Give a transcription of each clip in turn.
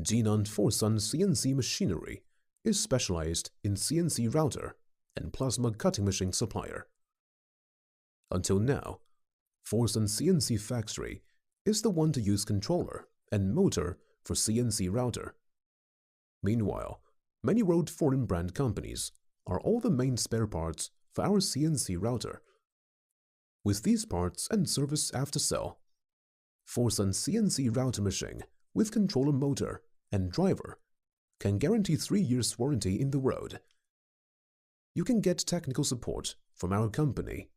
Jinan FORSUN CNC Machinery is specialized in CNC router and plasma cutting machine supplier. Until now, FORSUN CNC Factory is the one to use controller and motor for CNC router. Meanwhile, many world foreign brand companies are all the main spare parts for our CNC router. With these parts and service after sale, FORSUN CNC router machine with controller motor and driver can guarantee 3 years warranty in the road. You can get technical support from our company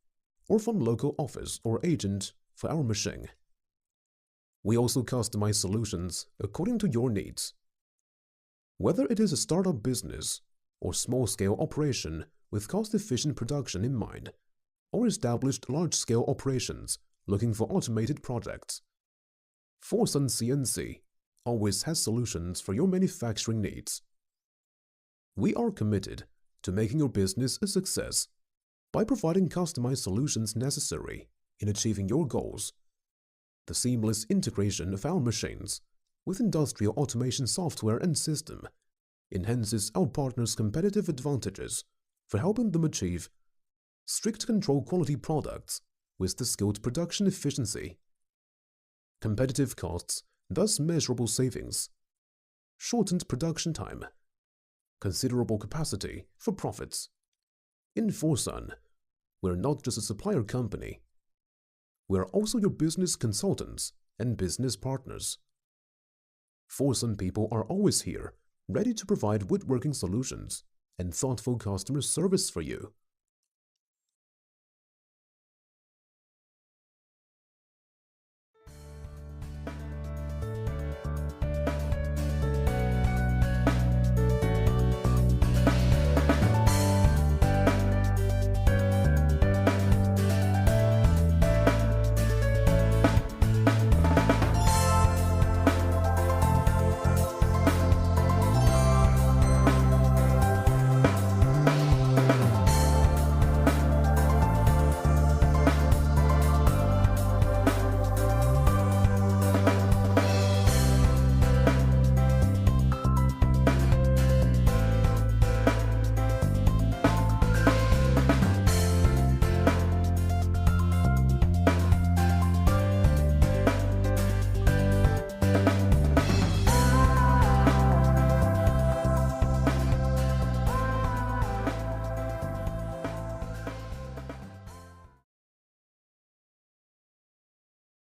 or from local office or agent for our machine. We also customize solutions according to your needs. Whether it is a startup business or small-scale operation with cost-efficient production in mind, or established large-scale operations looking for automated projects, FORSUN CNC always has solutions for your manufacturing needs. We are committed to making your business a success by providing customized solutions necessary in achieving your goals. The seamless integration of our machines with industrial automation software and system enhances our partners' competitive advantages for helping them achieve strict control quality products with the skilled production efficiency. Competitive costs, thus measurable savings, shortened production time, considerable capacity for profits. In FORSUN, we're not just a supplier company. We're also your business consultants and business partners. FORSUN people are always here, ready to provide woodworking solutions and thoughtful customer service for you.